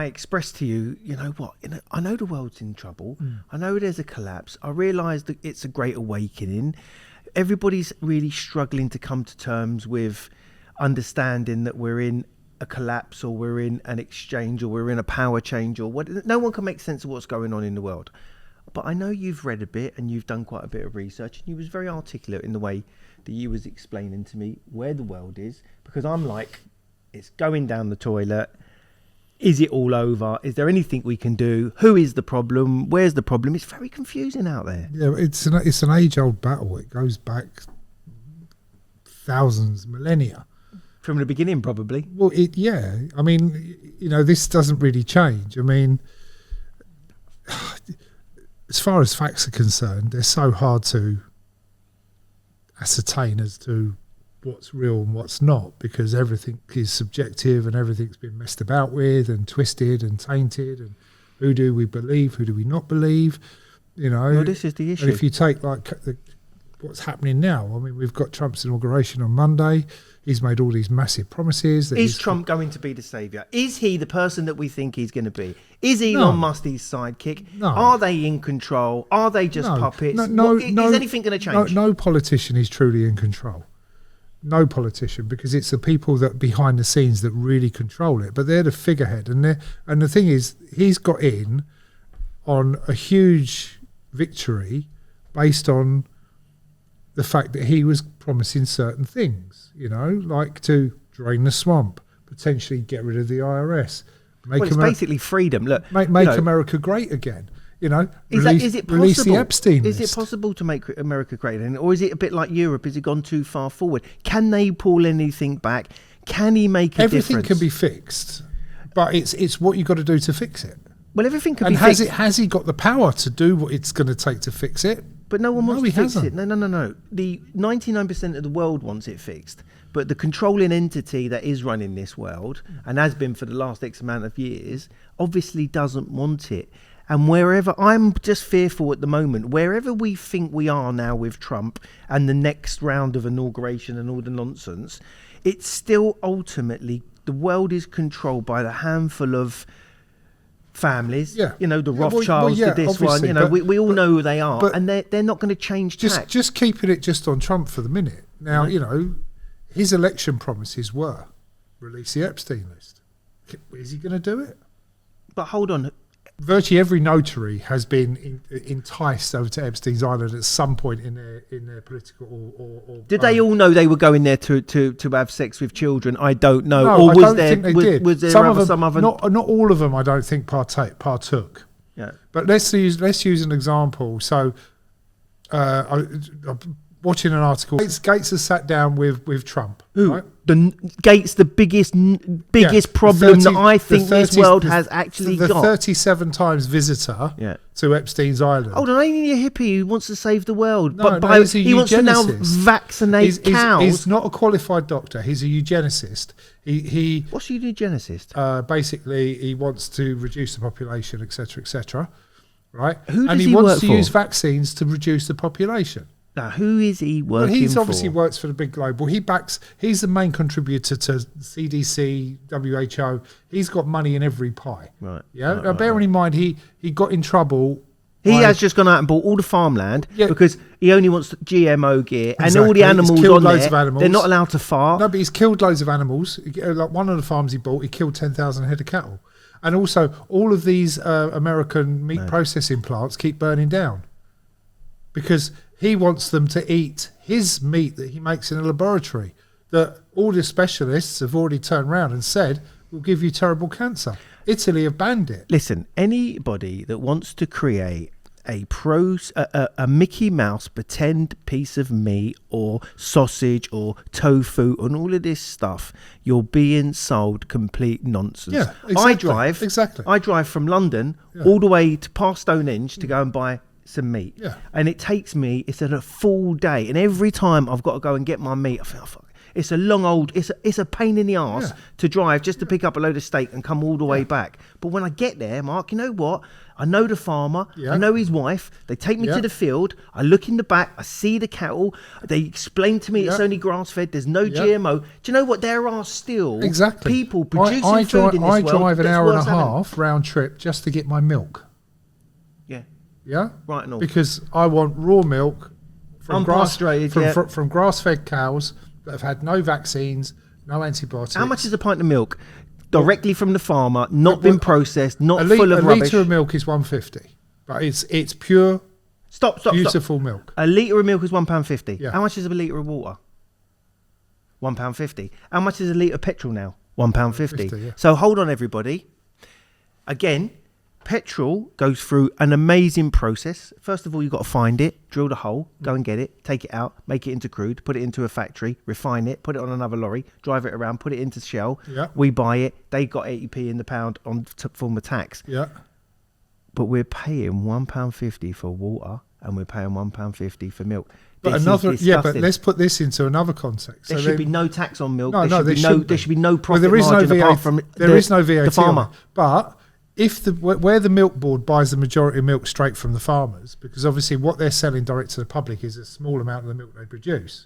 I expressed to you, you know what, I know the world's in trouble. I know there's a collapse. I realise that it's a great awakening. Everybody's really struggling to come to terms with understanding that we're in a collapse, or we're in an exchange, or we're in a power change, or what. No one can make sense of what's going on in the world. But I know you've read a bit and you've done quite a bit of research, and you was very articulate in the way that you was explaining to me where the world is, because I'm like, it's going down the toilet. Is it all over? Is there anything we can do? Who is the problem? Where's the problem? It's very confusing out there. Yeah, it's an age-old battle. It goes back thousands, millennia. From the beginning, probably. Well, I mean, this doesn't really change. I mean, as far as facts are concerned, they're so hard to ascertain as to what's real and what's not, because everything is subjective and everything's been messed about with and twisted and tainted. And who do we believe? Who do we not believe? Well, this is the issue. And if you take what's happening now, I mean, we've got Trump's inauguration on Monday. He's made all these massive promises. Is Trump going to be the saviour? Is he the person that we think he's going to be? Is Elon Musk his sidekick? No. Are they in control? Are they just puppets? Is anything going to change? No politician is truly in control. No politician, because it's the people that behind the scenes that really control it. But they're the figurehead, and the thing is, he's got in on a huge victory based on the fact that he was promising certain things, like to drain the swamp, potentially get rid of the IRS. It's basically freedom. Look, make America great again. Is it possible? Release the Epstein list. Is it possible to make America great again, or is it a bit like Europe? Has it gone too far forward? Can they pull anything back? Can he make a difference? Everything can be fixed, but it's what you got to do to fix it. Well, everything can be fixed. Has he got the power to do what it's going to take to fix it? But no one wants to fix it. No. The 99% of the world wants it fixed. But the controlling entity that is running this world, and has been for the last X amount of years, obviously doesn't want it. And I'm just fearful at the moment, wherever we think we are now with Trump and the next round of inauguration and all the nonsense, it's still ultimately, the world is controlled by the handful of families, the Rothschilds, this one, we all know who they are, and they're not going to change tack. Just keeping it just on Trump for the minute. Now, his election promises were release the Epstein list. Is he going to do it? But hold on. Virtually every notary has been enticed over to Epstein's Island at some point in their political or did they all know they were going there to have sex with children? I don't know. No, or I don't think they did. Was there some other? Not all of them, I don't think, partook. Yeah. But let's use an example. So, I'm watching an article. Gates has sat down with Trump. Who? Right? Gates, the biggest problem that I think this world has actually got. The 37 times visitor to Epstein's Island. Hold on, ain't he a hippie who wants to save the world? No, he wants to now vaccinate cows. He's not a qualified doctor. He's a eugenicist. What's a eugenicist? Basically, he wants to reduce the population, etc., etc. Right? Who does and he wants work to use vaccines to reduce the population. Now, who is he working for? He's obviously works for the big global. He's the main contributor to CDC, WHO. He's got money in every pie. Right. Yeah. Now, bearing in mind, he got in trouble. He has just gone out and bought all the farmland because he only wants GMO gear, and all the animals on there, they're not allowed to fart. No, but he's killed loads of animals. Like one of the farms he bought, he killed 10,000 head of cattle. And also, all of these American meat processing plants keep burning down because he wants them to eat his meat that he makes in a laboratory that all the specialists have already turned around and said will give you terrible cancer. Italy have banned it. Listen, anybody that wants to create a Mickey Mouse pretend piece of meat or sausage or tofu and all of this stuff, you're being sold complete nonsense. Yeah, exactly. I drive from London all the way to past Stonehenge to go and buy some meat, and it takes me, it's a full day, and every time I've got to go and get my meat, I think, oh, fuck, It's a long old. It's a pain in the arse to drive just to pick up a load of steak and come all the way back. But when I get there, Mark, you know what? I know the farmer. I know his wife. They take me to the field. I look in the back. I see the cattle. They explain to me it's only grass fed. There's no GMO. Do you know what? There are still people producing food in this world. I drive an hour and a half round trip just to get my milk. Yeah, right. And all. Because I want raw milk from unpastured, from grass-fed cows that have had no vaccines, no antibiotics. How much is a pint of milk? Directly from the farmer, not been processed, not full of rubbish. A litre of milk is £1.50, but it's pure, beautiful milk. A litre of milk is £1.50. Yeah. How much is a litre of water? £1.50. How much is a litre of petrol now? £1.50. Yeah. So hold on, everybody. Again, petrol goes through an amazing process. First of all, you've got to find it, drill the hole, go and get it, take it out, make it into crude, put it into a factory, refine it, put it on another lorry, drive it around, put it into Shell. Yeah. We buy it. They got 80p in the pound on form of tax. Yeah. But we're paying £1.50 for water and we're paying £1.50 for milk. But but let's put this into another context. There should be no tax on milk. There should be no profit there is margin no apart from VAT the farmer. But if where the milk board buys the majority of milk straight from the farmers, because obviously what they're selling direct to the public is a small amount of the milk they produce.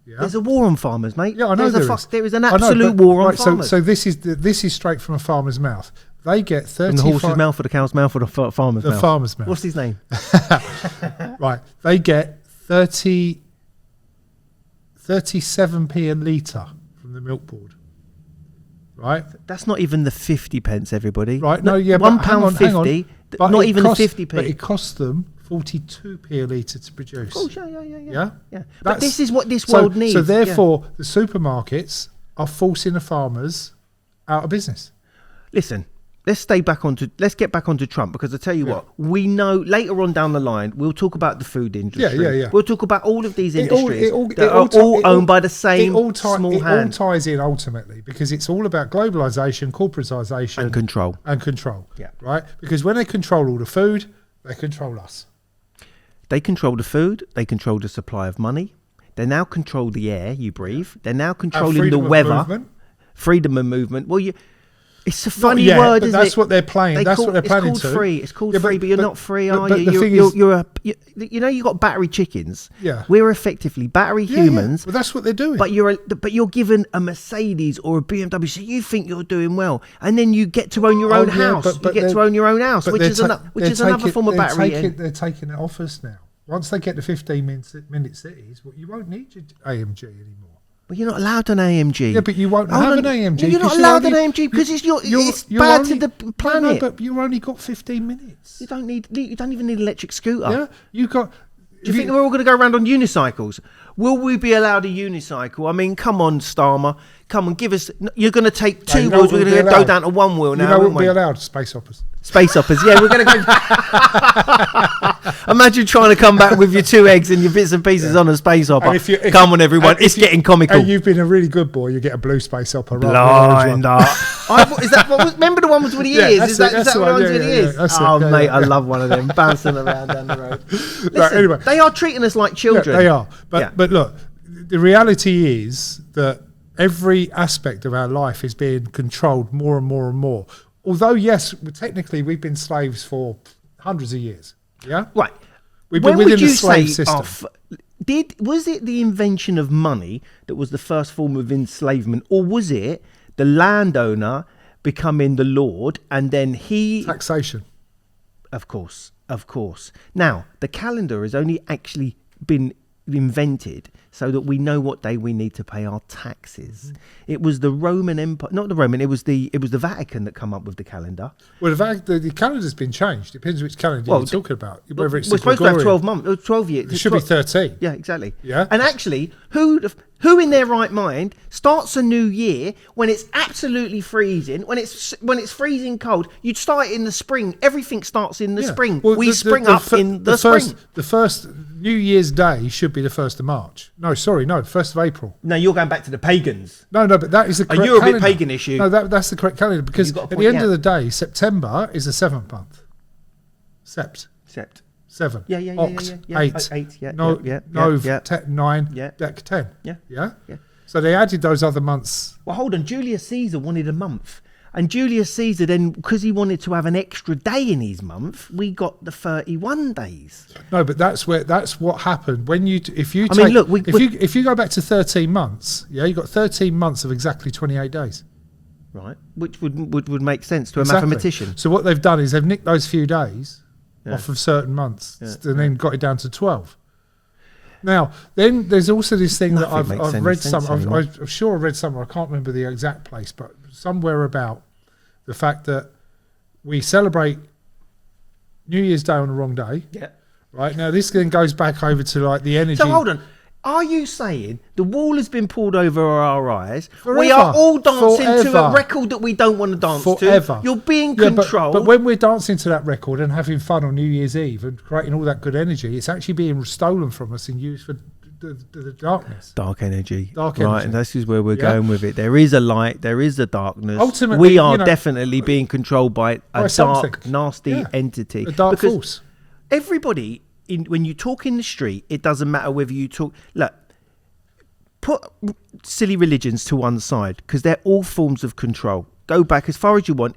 Yeah? There's a war on farmers, mate. Yeah, I know there is an absolute war on farmers. So this is straight from a farmer's mouth. They get 30. From the horse's mouth or the cow's mouth or the farmer's mouth? The farmer's mouth. What's his name? Right. They get 37p a litre from the milk board. Right? That's not even the 50 pence, everybody. Right, no, yeah, £1.50, not even the 50p. But it costs them 42p a litre to produce. Oh, yeah. But That's, this is what this world needs. So therefore, the supermarkets are forcing the farmers out of business. Listen, let's get back onto Trump, because I tell you what, we know later on down the line we'll talk about the food industry. Yeah. We'll talk about all of these industries that are all owned by the same small hand. It all ties in ultimately, because it's all about globalization, corporatization, and control. Yeah. Right? Because when they control all the food, they control us. They control the food, they control the supply of money, they now control the air you breathe, they're now controlling the weather. Freedom of movement. Well, it's a funny word, isn't it? That's what they're playing. That's what they're planning to. It's called free. It's called free, but you're not free, are you? You got battery chickens. Yeah. We're effectively battery humans. Well, that's what they're doing. But you're given a Mercedes or a BMW, so you think you're doing well, and then you get to own your own house. You get to own your own house, which is another form of battery. They're taking it off us now. Once they get to 15-minute cities, you won't need your AMG anymore. Well, you're not allowed an AMG. Yeah, but you won't have an AMG. You're not allowed an AMG because it's bad to the planet. No, but you only got 15 minutes. You don't even need an electric scooter. Yeah, you got. Do you think we're all going to go around on unicycles? Will we be allowed a unicycle? I mean, come on, Starmer. Come on, give us. You're going to take two wheels. We're going to go down to one wheel now. You know, we'll be allowed space hoppers. Space hoppers, yeah, we're going to go. Imagine trying to come back with your 2 eggs and your bits and pieces on a space hopper. Come on, everyone, it's getting comical. And you've been a really good boy, you get a blue space hopper. Blinder. Is that what was? Remember the one with the ears? Is that the one with the ears? Mate, I love one of them bouncing around down the road. Listen, right, anyway, they are treating us like children. Yeah, they are. But look, the reality is that every aspect of our life is being controlled more and more and more. Although, yes, technically we've been slaves for hundreds of years. Yeah? Right. We've been within the slave system. Was it the invention of money that was the first form of enslavement, or was it the landowner becoming the lord and then he... Taxation. Of course. Now, the calendar has only actually been invented so that we know what day we need to pay our taxes. It was the Roman Empire, not the Roman, it was the Vatican that come up with the calendar. Well, the calendar's been changed. Depends which calendar you're talking about. Whether it's we're supposed to have 12 months, 12 years. It should be 13. Yeah, exactly. Yeah. And actually, who in their right mind starts a new year when it's absolutely freezing, when it's freezing cold? You'd start it in the spring. Everything starts in the spring. Well, we spring up in the spring. The first New Year's Day should be the 1st of March. No, 1st of April. No, you're going back to the pagans. No, but that is the correct calendar. Are you a bit paganish? No, that's the correct calendar, because at the end of the day, September is the 7th month. Sept. 7. Yeah. 8. 8. Yeah. Nov. 9. Yeah. Dec 10. Yeah. Yeah. So they added those other months. Well, hold on. Julius Caesar wanted a month. And Julius Caesar then, because he wanted to have an extra day in his month, we got the 31 days. No, but that's what happened when if you go back to 13 months, you got 13 months of exactly 28 days. Right, which would make sense to a mathematician. So what they've done is they've nicked those few days off of certain months and then got it down to 12. Now, then there's also this thing that I've read I'm sure I read somewhere, I can't remember the exact place, but somewhere about the fact that we celebrate New Year's Day on the wrong day. Yeah. Right, now this then goes back over to like the energy. So hold on. Are you saying the wall has been pulled over our eyes? Forever. We are all dancing to a record that we don't want to dance to. You're being controlled. But when we're dancing to that record and having fun on New Year's Eve and creating all that good energy, it's actually being stolen from us and used for the darkness. Dark energy. Right, and this is where we're going with it. There is a light, there is a darkness. Ultimately, we are definitely being controlled by a dark, nasty entity. A dark force. Everybody... when you talk in the street, it doesn't matter whether you talk. Look, put silly religions to one side because they're all forms of control. Go back as far as you want.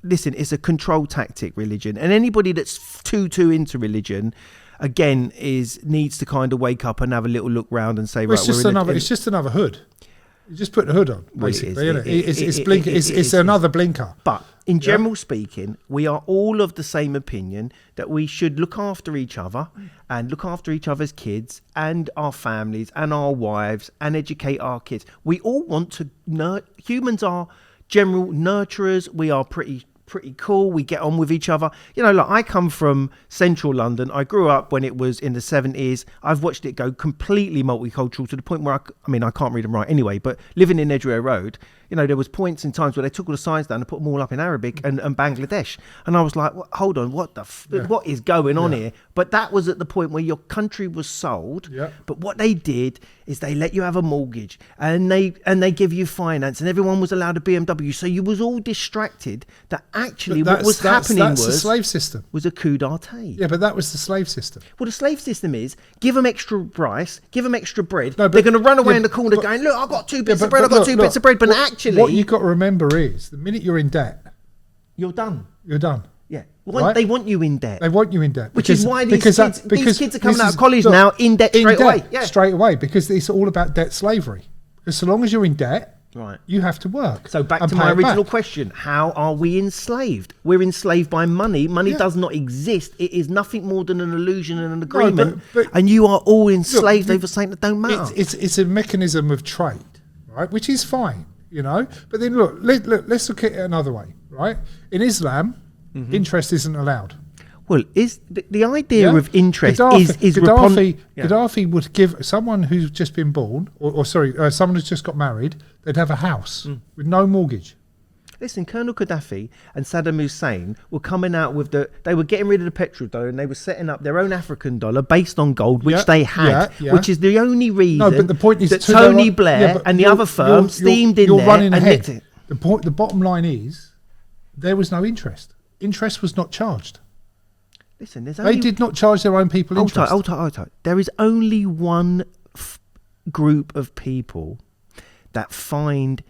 Listen, it's a control tactic, religion, and anybody that's too into religion, again, needs to kind of wake up and have a little look round and say, it's just another hood. You just put the hood on, basically. It's another blinker. But in general speaking, we are all of the same opinion that we should look after each other and look after each other's kids and our families and our wives and educate our kids. We all want to humans are general nurturers. We are pretty cool. We get on with each other. I come from central London. I grew up when it was in the 70s. I've watched it go completely multicultural to the point where I can't read and write anyway, but living in Edgware Road, there was points in times where they took all the signs down and put them all up in Arabic and Bangladesh. And I was like, hold on, what is going on here? But that was at the point where your country was sold. Yeah. But what they did is they let you have a mortgage and they give you finance and everyone was allowed a BMW. So you was all distracted that actually what was happening was the slave system. Was a coup d'etat. Yeah, but that was the slave system. Well, the slave system is give them extra rice, give them extra bread. They're going to run away in the corner going, look, I've got 2 bits of bread, I've got 2 bits of bread. But actually... What you've got to remember is the minute you're in debt... You're done. You're done. Yeah. Right? They want you in debt. They want you in debt. Which is why these kids are coming out of college now in debt straight away. Yeah. Straight away, because it's all about debt slavery. Because so long as you're in debt... Right. You have to work. So back to my original question. How are we enslaved? We're enslaved by money. Money does not exist. It is nothing more than an illusion and an agreement. And you are all enslaved over something that don't matter. It's a mechanism of trade, right? Which is fine, But then let's look at it another way, right? In Islam, interest isn't allowed. Well, is the idea of interest Gaddafi would give someone who's just been born, someone who's just got married, they'd have a house with no mortgage. Listen, Colonel Gaddafi and Saddam Hussein were coming out with they were getting rid of the petrodollar and they were setting up their own African dollar based on gold, which they had, which is the only reason but the point is that Tony Blair and the other firm steamed in there running and ahead. nicked it. The bottom line is there was no interest. Interest was not charged. Listen, they did not charge their own people interest. Hold tight. There is only one group of people that find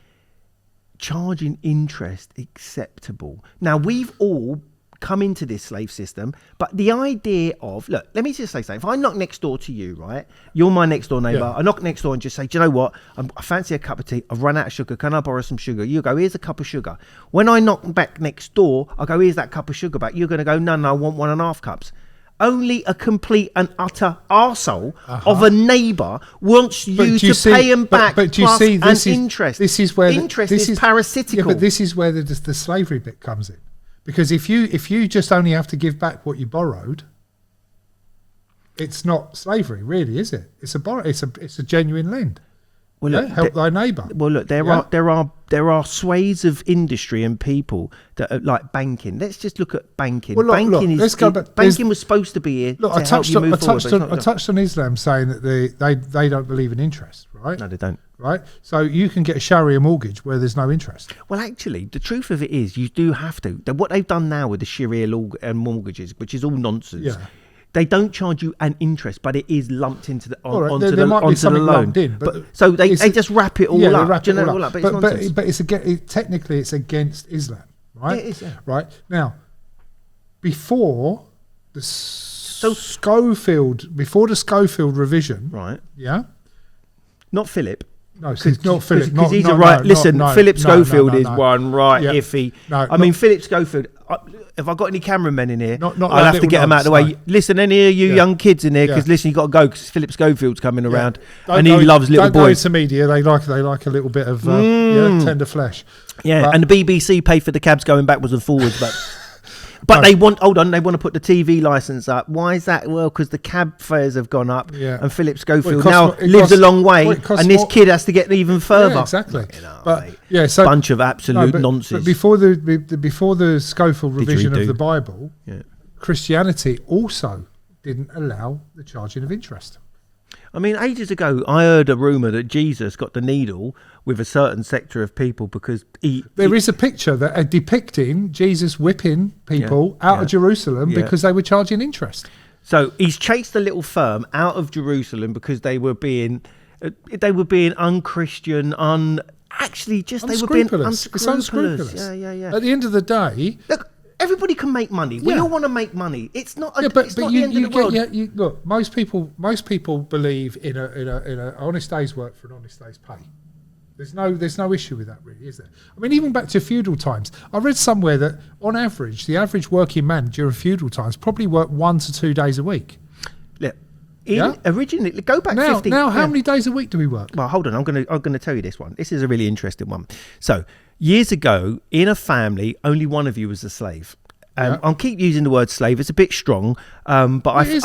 charging interest acceptable. Now, we've all come into this slave system, but the idea of, look, let me just say something. If I knock next door to you, right, you're my next door neighbour, yeah. I knock next door and just say, do you know what, I fancy a cup of tea, I've run out of sugar, can I borrow some sugar? You go, here's a cup of sugar. When I knock back next door, I go, here's that cup of sugar back. You're going to go, no, I want 1.5 cups. Only a complete and utter arsehole of a neighbour wants you to pay him back plus interest. This is where interest is parasitical. Yeah, but this is where the slavery bit comes in. Because if you just only have to give back what you borrowed, it's not slavery, really, is it? It's a genuine lend. Well, look, help thy neighbour. Well, look, there are swathes of industry and people that are like banking. Let's just look at banking. Well, banking was supposed to be here to help you move forward. I touched on Islam saying that they don't believe in interest, right? No, they don't. Right, so you can get a Sharia mortgage where there's no interest. Well, actually, the truth of it is, you do have to. What they've done now with the Sharia law and mortgages, which is all nonsense. Yeah. They don't charge you an interest, but it is lumped into the All right, onto there might be the something loan. lumped in, but so they just wrap it all yeah, up. Wrap Do you it know all all up. up? But it's nonsense. But technically it's against Islam, right? Yeah, it is, yeah. Right now, before the Schofield revision, Right. Yeah, Not Philip. no, so it's not Philip. Because he's no, a right. no, Listen, no, Philip no, Schofield no, is no. one right Yeah. iffy. No, I mean, Philip Schofield. Have I got any cameramen in here? Not I'll like have to little get them out of the nubs, way. no. Listen, any of you Yeah. young kids in here, because Yeah. listen, you got to go because Philip Schofield's coming around, Don't and he loves little don't go boys. into media. They like a little bit of tender flesh. Yeah, But- and the BBC pay for the cabs going backwards and forwards, but No. they want. Hold on, they want to put the TV license up. Why is that? Well, because the cab fares have gone up, Yeah. and Philip Schofield costs now more- it lives costs- a long way, well, it costs and this more- kid has to get even further. Yeah, exactly. You know, But mate, yeah, so bunch of absolute nonsense. But before the Schofield revision Didgeridoo. of the Bible, Yeah. Christianity also didn't allow the charging of interest. I mean, ages ago, I heard a rumor that Jesus got the needle with a certain sector of people because There is a picture that are depicting Jesus whipping people out of Jerusalem because they were charging interest. So he's chased a little firm out of Jerusalem because they were being unchristian, actually just they were being Unscrupulous. It's unscrupulous. Yeah. At the end of the day, Look, everybody can make money. We Yeah. all want to make money. It's not. but the you end of the world. look. Most people believe in a honest day's work for an honest day's pay. There's no issue with that, really, is there? I mean, even back to feudal times, I read somewhere that on average, the average working man during feudal times probably worked 1 to 2 days a week. Look, Yeah. originally, go back Now, 50. how many days a week do we work? Well, hold on. I'm gonna tell you this one. This is a really interesting one. So years ago, in a family, only one of you was a slave. I'll keep using the word slave. It's a bit strong, but I feel it's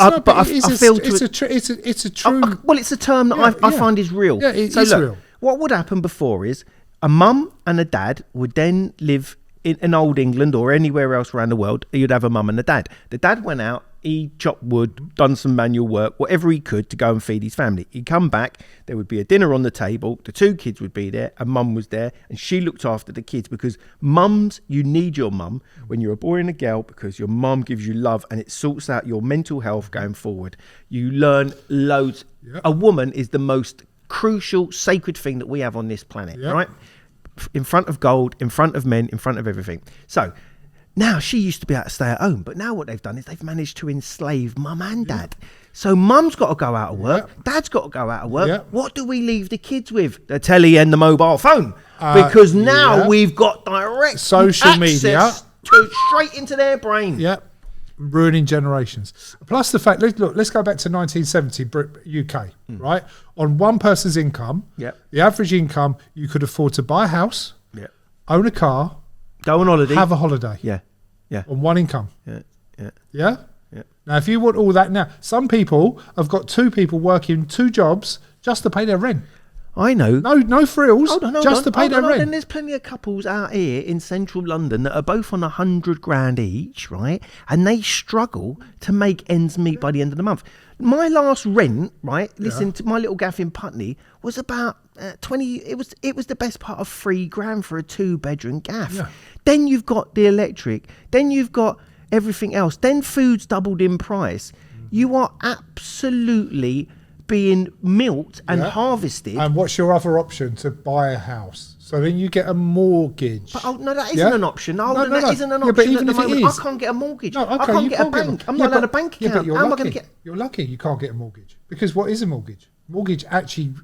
a true. well, it's a term that I find is real. Yeah, it so is look, real. what would happen before is a mum and a dad would then live in old England or anywhere else around the world. You'd have a mum and a dad. The dad went out, he chopped wood, done some manual work, whatever he could to go and feed his family. He'd come back, there would be a dinner on the table, the 2 kids would be there, and mum was there, and she looked after the kids because mums, you need your mum when you're a boy and a girl because your mum gives you love and it sorts out your mental health going forward. You learn loads. Yep. A woman is the most crucial, sacred thing that we have on this planet, Yep. right? In front of gold, in front of men, in front of everything. So now she used to be able to stay at home, but now what they've done is they've managed to enslave mum and dad. So mum's got to go out of work, dad's got to go out of work. Yeah. What do we leave the kids with? The telly and the mobile phone. Because now we've got direct Social access media straight into their brain. Yeah, ruining generations. Plus the fact, let's go back to 1970 UK, right? On one person's income, the average income, you could afford to buy a house, own a car, go on holiday, have a holiday. Yeah. On one income. Yeah. Now, if you want all that now, some people have got 2 people working 2 jobs just to pay their rent. I know. No frills, Hold on, to pay their rent. And there's plenty of couples out here in central London that are both on 100 grand each, right? And they struggle to make ends meet by the end of the month. My last rent, right? Listen to my little gaff in Putney was about 20. It was the best part of 3 grand for a 2-bedroom gaff. Yeah. Then you've got the electric. Then you've got everything else. Then food's doubled in price. You are absolutely being milked and harvested. And what's your other option? To buy a house. So then you get a mortgage. But, no, that isn't an option. No, That isn't an Yeah, option but at even the if it moment. is. I can't get a mortgage. No, okay, I can't you get a can't get bank. a- I'm Yeah, not allowed a but- bank Yeah, account. but you're How am I lucky. going to get... You're lucky you can't get a mortgage. Because what is a mortgage? Mortgage actually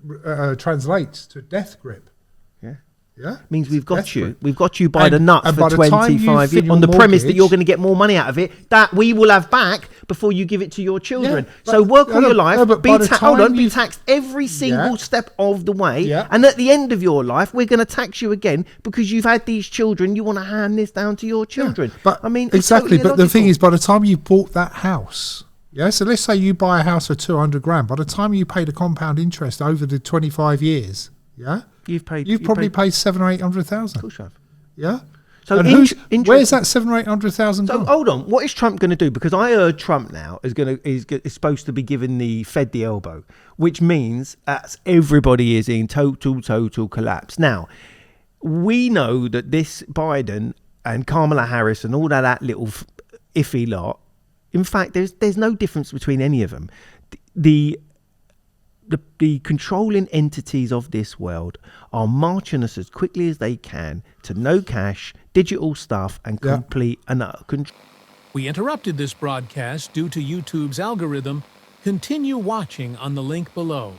translates to death grip. Yeah, means we've got Death you. grip. We've got you by the And- nuts and for by the time you 25 fill years your on the premise that mortgage- you're going to get more money out of it that we will have back before you give it to your children. Yeah, So but- work all no, your life, no, but be by the hold time on, be you've- taxed every single Yeah. step of the way. Yeah. And at the end of your life, we're going to tax you again because you've had these children. You want to hand this down to your children. Yeah, but I mean, it's exactly. totally But the thing illogical. is, by the time you bought that house, so let's say you buy a house for 200 grand. By the time you pay the compound interest over the 25 years, you've probably paid 700,000 or 800,000. Of course you have. Yeah. So And where's that 700,000 or 800,000 So gone? hold on, what is Trump going to do? Because I heard Trump now is supposed to be giving the Fed the elbow, which means that everybody is in total collapse. Now, we know that this Biden and Kamala Harris and all that little iffy lot In fact, there's no difference between any of them. The controlling entities of this world are marching us as quickly as they can to no cash, digital stuff, and complete and utter control. We interrupted this broadcast due to YouTube's algorithm. Continue watching on the link below.